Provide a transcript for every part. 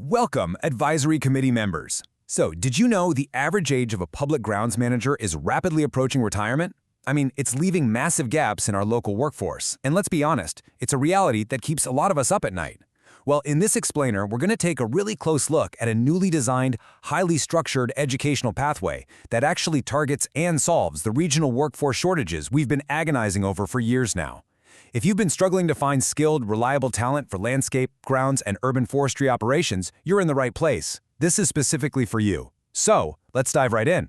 Welcome, advisory committee members. So, did you know the average age of a public grounds manager is rapidly approaching retirement? I mean, it's leaving massive gaps in our local workforce. And let's be honest, it's a reality that keeps a lot of us up at night. Well, in this explainer, we're going to take a really close look at a newly designed, highly structured educational pathway that actually targets and solves the regional workforce shortages we've been agonizing over for years now. If you've been struggling to find skilled, reliable talent for landscape, grounds, and urban forestry operations, you're in the right place. This is specifically for you. So, let's dive right in.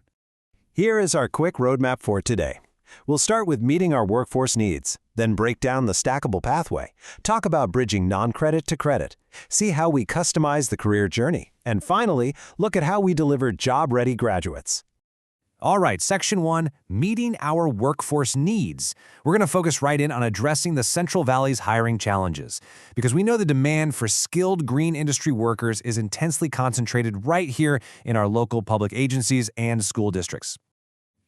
Here is our quick roadmap for today. We'll start with meeting our workforce needs, then break down the stackable pathway, talk about bridging non-credit to credit, see how we customize the career journey, and finally, look at how we deliver job-ready graduates. All right, Section 1, meeting our workforce needs. We're going to focus right in on addressing the Central Valley's hiring challenges, because we know the demand for skilled green industry workers is intensely concentrated right here in our local public agencies and school districts.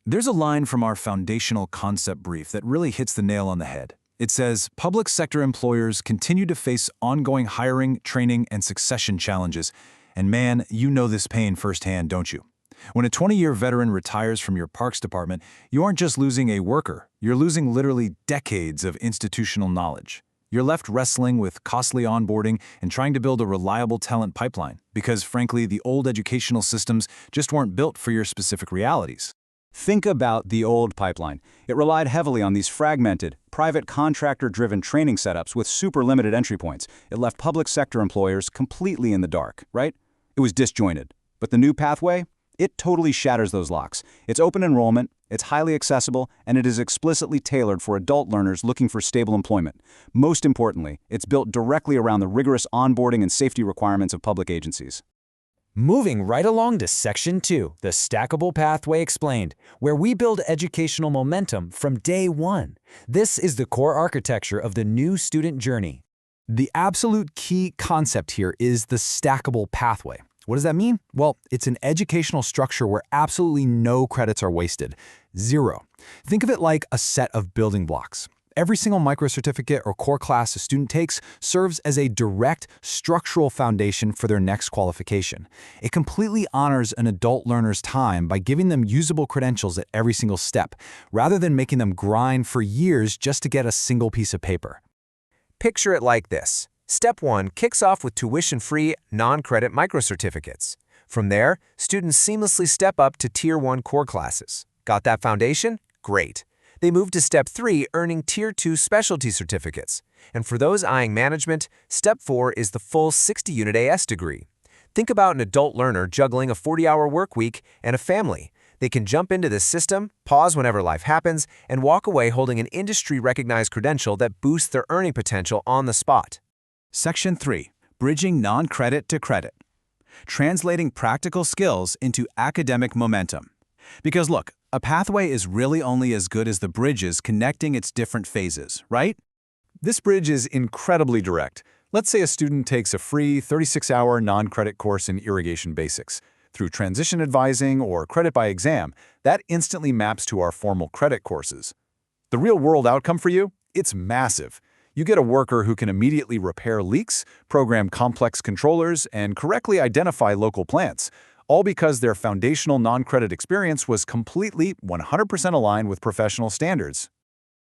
There's a line from our foundational concept brief that really hits the nail on the head. It says, public sector employers continue to face ongoing hiring, training, and succession challenges. And man, you know this pain firsthand, don't you? When a 20-year veteran retires from your parks department, you aren't just losing a worker, you're losing literally decades of institutional knowledge. You're left wrestling with costly onboarding and trying to build a reliable talent pipeline because, frankly, the old educational systems just weren't built for your specific realities. Think about the old pipeline. It relied heavily on these fragmented, private contractor-driven training setups with super limited entry points. It left public sector employers completely in the dark, right? It was disjointed. But the new pathway? It totally shatters those locks. It's open enrollment, it's highly accessible, and it is explicitly tailored for adult learners looking for stable employment. Most importantly, it's built directly around the rigorous onboarding and safety requirements of public agencies. Moving right along to Section 2, the Stackable Pathway Explained, where we build educational momentum from day one. This is the core architecture of the new student journey. The absolute key concept here is the stackable pathway. What does that mean? Well, it's an educational structure where absolutely no credits are wasted. Zero. Think of it like a set of building blocks. Every single microcertificate or core class a student takes serves as a direct structural foundation for their next qualification. It completely honors an adult learner's time by giving them usable credentials at every single step, rather than making them grind for years just to get a single piece of paper. Picture it like this. Step 1 kicks off with tuition-free, non-credit microcertificates. From there, students seamlessly step up to Tier 1 core classes. Got that foundation? Great. They move to Step 3, earning Tier 2 specialty certificates. And for those eyeing management, Step 4 is the full 60-unit AS degree. Think about an adult learner juggling a 40-hour work week and a family. They can jump into this system, pause whenever life happens, and walk away holding an industry-recognized credential that boosts their earning potential on the spot. Section 3, bridging non-credit to credit. Translating practical skills into academic momentum. Because look, a pathway is really only as good as the bridges connecting its different phases, right? This bridge is incredibly direct. Let's say a student takes a free 36-hour non-credit course in irrigation basics. Through transition advising or credit by exam, that instantly maps to our formal credit courses. The real-world outcome for you? It's massive. You get a worker who can immediately repair leaks, program complex controllers, and correctly identify local plants, all because their foundational non-credit experience was completely 100% aligned with professional standards.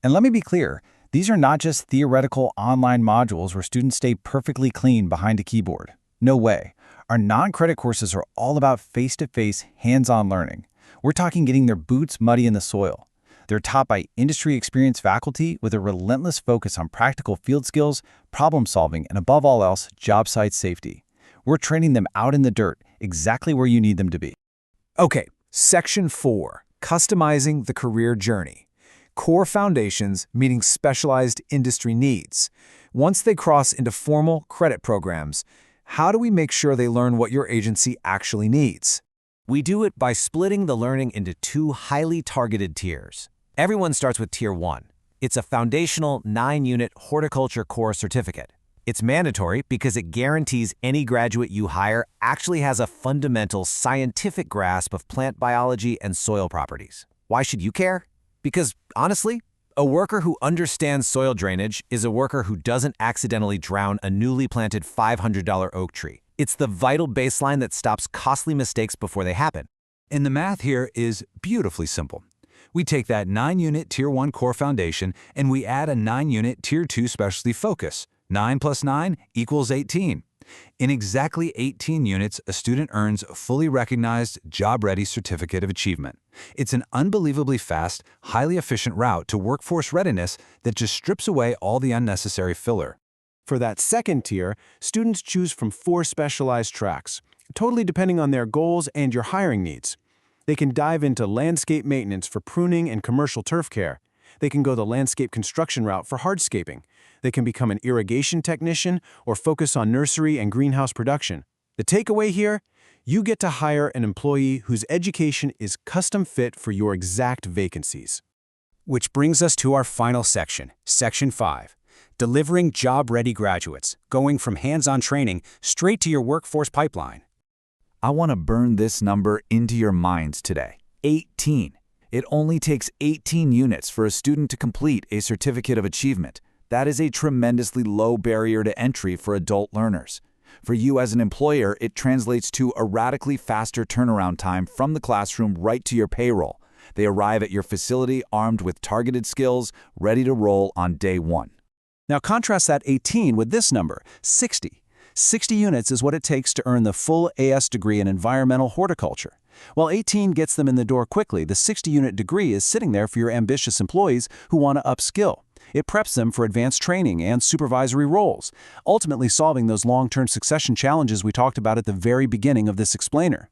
And let me be clear, these are not just theoretical online modules where students stay perfectly clean behind a keyboard. No way. Our non-credit courses are all about face-to-face, hands-on learning. We're talking getting their boots muddy in the soil. They're taught by industry-experienced faculty with a relentless focus on practical field skills, problem-solving, and above all else, job site safety. We're training them out in the dirt, exactly where you need them to be. Okay, Section 4, customizing the career journey. Core foundations meeting specialized industry needs. Once they cross into formal credit programs, how do we make sure they learn what your agency actually needs? We do it by splitting the learning into 2 highly targeted tiers. Everyone starts with Tier 1. It's a foundational 9-unit horticulture core certificate. It's mandatory because it guarantees any graduate you hire actually has a fundamental scientific grasp of plant biology and soil properties. Why should you care? Because, honestly, a worker who understands soil drainage is a worker who doesn't accidentally drown a newly planted $500 oak tree. It's the vital baseline that stops costly mistakes before they happen. And the math here is beautifully simple. We take that 9-unit Tier 1 core foundation and we add a 9-unit Tier 2 specialty focus. 9 plus 9 equals 18. In exactly 18 units, a student earns a fully recognized, job-ready Certificate of Achievement. It's an unbelievably fast, highly efficient route to workforce readiness that just strips away all the unnecessary filler. For that second tier, students choose from 4 specialized tracks, totally depending on their goals and your hiring needs. They can dive into landscape maintenance for pruning and commercial turf care. They can go the landscape construction route for hardscaping. They can become an irrigation technician or focus on nursery and greenhouse production. The takeaway here? You get to hire an employee whose education is custom fit for your exact vacancies. Which brings us to our final section, Section 5. Delivering job-ready graduates, going from hands-on training straight to your workforce pipeline. I want to burn this number into your minds today. 18. It only takes 18 units for a student to complete a Certificate of Achievement. That is a tremendously low barrier to entry for adult learners. For you as an employer, it translates to a radically faster turnaround time from the classroom right to your payroll. They arrive at your facility armed with targeted skills, ready to roll on day 1. Now contrast that 18 with this number, 60. 60 units is what it takes to earn the full AS degree in environmental horticulture. While 18 gets them in the door quickly, the 60-unit degree is sitting there for your ambitious employees who want to upskill. It preps them for advanced training and supervisory roles, ultimately solving those long-term succession challenges we talked about at the very beginning of this explainer.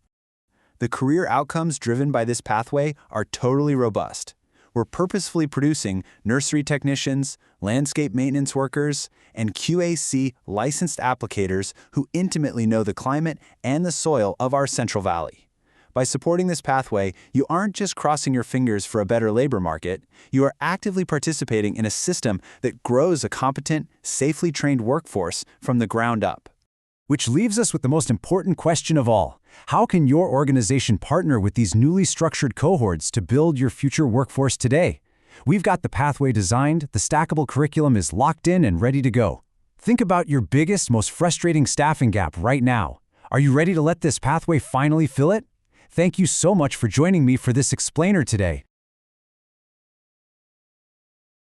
The career outcomes driven by this pathway are totally robust. We're purposefully producing nursery technicians, landscape maintenance workers, and QAC licensed applicators who intimately know the climate and the soil of our Central Valley. By supporting this pathway, you aren't just crossing your fingers for a better labor market, you are actively participating in a system that grows a competent, safely trained workforce from the ground up. Which leaves us with the most important question of all. How can your organization partner with these newly structured cohorts to build your future workforce today? We've got the pathway designed, the Stackable curriculum is locked in and ready to go. Think about your biggest, most frustrating staffing gap right now. Are you ready to let this pathway finally fill it? Thank you so much for joining me for this explainer today.